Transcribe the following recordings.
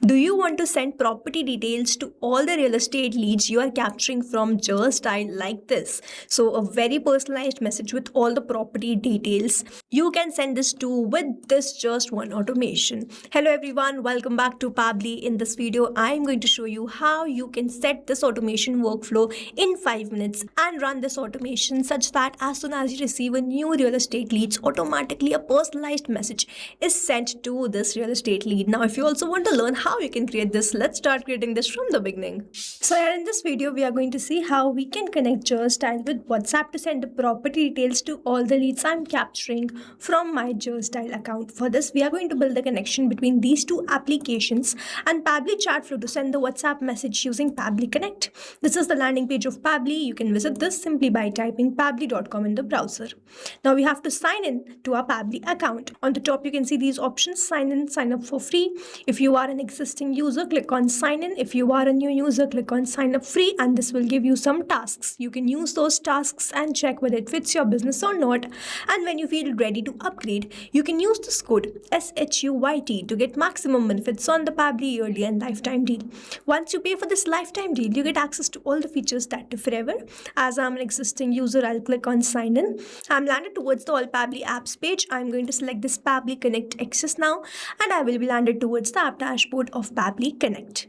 Do you want to send property details to all the real estate leads you are capturing from Style like this? So a very personalized message with all the property details. You can send this to with this just one automation. Hello everyone, welcome back to Pabbly. In this video, I am going to show you how you can set this automation workflow in 5 minutes and run this automation such that as soon as you receive a new real estate leads, automatically a personalized message is sent to this real estate lead. Now, if you also want to learn how you can create this, let's start creating this from the beginning. So here in this video, we are going to see how we can connect Style with WhatsApp to send the property details to all the leads I'm capturing from my Style account. For this, we are going to build a connection between these two applications and Pabbly Chatflow to send the WhatsApp message using Pabbly Connect. This is the landing page of Pabbly. You can visit this simply by typing pabbly.com in the browser. Now we have to sign in to our Pabbly account. On the top, you can see these options: sign in, sign up for free. If you are an existing user, click on sign in. If you are a new user, click on sign up free, and this will give you some tasks. You can use those tasks and check whether it fits your business or not. And when you feel ready to upgrade, you can use this code SHUYT to get maximum benefits on the Pabbly yearly and lifetime deal. Once you pay for this lifetime deal, you get access to all the features that do forever. As I'm an existing user, I'll click on sign in. I'm landed towards the All Pabbly apps page. I'm going to select this Pabbly Connect access now, and I will be landed towards the app dashboard of Pabbly Connect,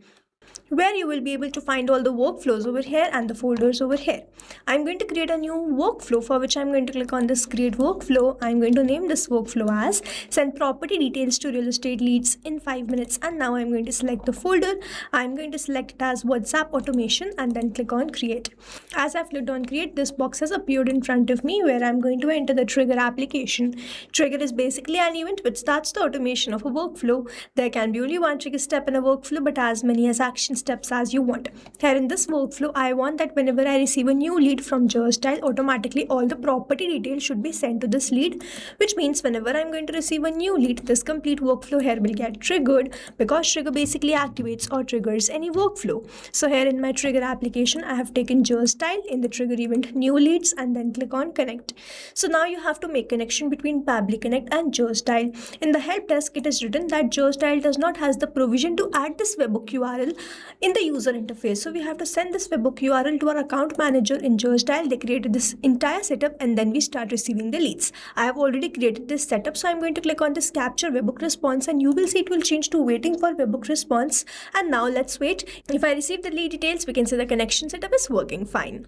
where you will be able to find all the workflows over here and the folders over here. I'm going to create a new workflow, for which I'm going to click on this create workflow. I'm going to name this workflow as send property details to real estate leads in 5 minutes. And now I'm going to select the folder. I'm going to select it as WhatsApp automation and then click on create. As I've clicked on create, this box has appeared in front of me where I'm going to enter the trigger application. Trigger is basically an event which starts the automation of a workflow. There can be only one trigger step in a workflow, but as many as action steps as you want. Here in this workflow, I want that whenever I receive a new lead from Style, automatically all the property details should be sent to this lead, which means whenever I'm going to receive a new lead, this complete workflow here will get triggered, because trigger basically activates or triggers any workflow. So here in my trigger application, I have taken Style in the trigger event new leads and then click on connect. So now you have to make connection between Pabbly Connect and Style. In the help desk, it is written that Style does not has the provision to add this webhook URL in the user interface. So we have to send this webhook URL to our account manager in Style. They created this entire setup and then we start receiving the leads. I have already created this setup, so I'm going to click on this capture webhook response, and you will see it will change to waiting for webhook response. And now let's wait. If I receive the lead details, we can see the connection setup is working fine.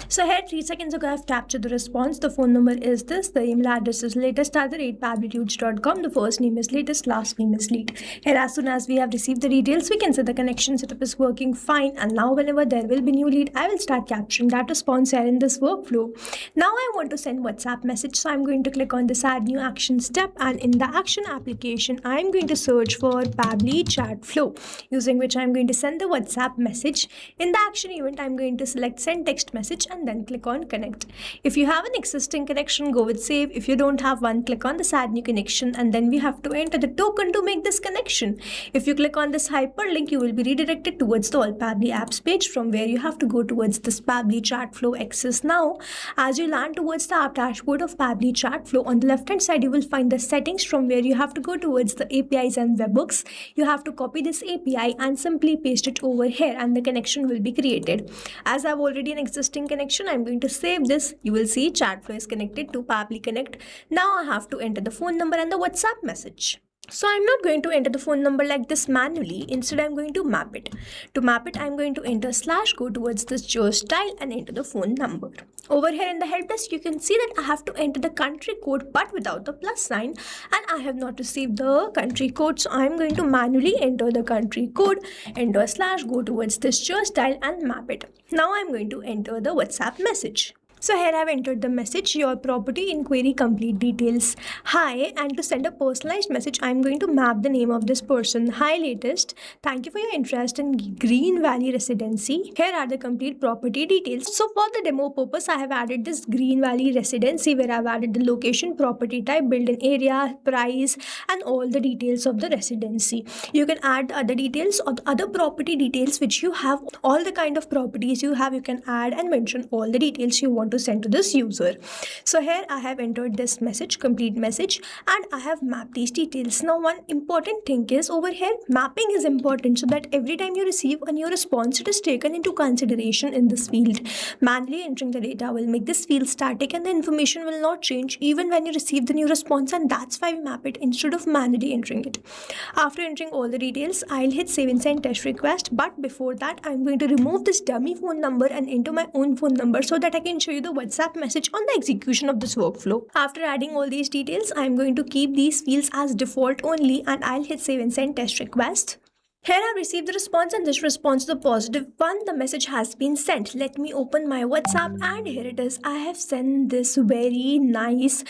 So here 3 seconds ago, I've captured the response. The phone number is this. The email address is latest@pabblytudes.com. The first name is latest, last name is lead. Here, as soon as we have received the details, we can see the connection setup is working fine. And now whenever there will be new lead, I will start capturing that response here in this workflow. Now I want to send WhatsApp message. So I'm going to click on this add new action step. And in the action application, I'm going to search for Pabbly Chatflow, using which I'm going to send the WhatsApp message. In the action event, I'm going to select send text message and then click on connect. If you have an existing connection, go with save. If you don't have one, click on this add new connection, and then we have to enter the token to make this connection. If you click on this hyperlink, you will be redirected towards the All Pabbly apps page, from where you have to go towards this Pabbly Chatflow access now. As you land towards the app dashboard of Pabbly Chatflow, on the left hand side you will find the settings, from where you have to go towards the APIs and webhooks. You have to copy this API and simply paste it over here, and the connection will be created. As I've already an existing connection, I'm going to save this. You will see Chatflow is connected to Pabbly Connect. Now I have to enter the phone number and the WhatsApp message. So I'm not going to enter the phone number like this manually. Instead, I'm going to map it. To map it, I'm going to enter / go towards this Style and enter the phone number. Over here in the help desk, you can see that I have to enter the country code but without the plus sign, and I have not received the country code. So I'm going to manually enter the country code, enter / go towards this Style and map it. Now I'm going to enter the WhatsApp message. So here I've entered the message, your property inquiry complete details. Hi, and to send a personalized message, I'm going to map the name of this person. Hi latest, thank you for your interest in Green Valley Residency. Here are the complete property details. So for the demo purpose, I have added this Green Valley Residency, where I've added the location, property type, built-in area, price, and all the details of the residency. You can add the other details or the other property details which you have. All the kind of properties you have, you can add and mention all the details you want want to send to this user. So here I have entered this message, complete message, and I have mapped these details. Now one important thing is over here, mapping is important so that every time you receive a new response, it is taken into consideration in this field. Manually entering the data will make this field static and the information will not change even when you receive the new response, and that's why we map it instead of manually entering it. After entering all the details, I'll hit save and send test request, but before that I'm going to remove this dummy phone number and enter my own phone number so that I can show you the WhatsApp message on the execution of this workflow. After adding all these details, I'm going to keep these fields as default only, and I'll hit save and send test request. Here I've received the response, and this response is a positive one. The message has been sent. Let me open my WhatsApp, and here it is. I have sent this very nice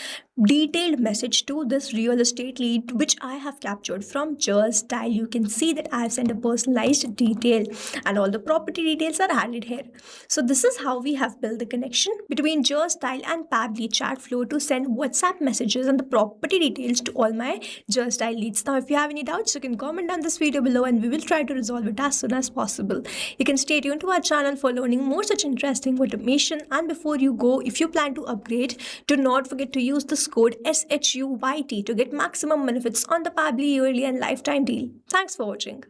detailed message to this real estate lead which I have captured from Just Style. You can see that I have sent a personalized detail and all the property details are added here. So this is how we have built the connection between Just Style and Pabbly Chatflow to send WhatsApp messages and the property details to all my Just Style leads. Now if you have any doubts, you can comment down this video below and we will try to resolve it as soon as possible. You can stay tuned to our channel for learning more such interesting automation, and before you go, if you plan to upgrade, do not forget to use this code SHUYT to get maximum benefits on the Pabbly yearly and lifetime deal. Thanks for watching.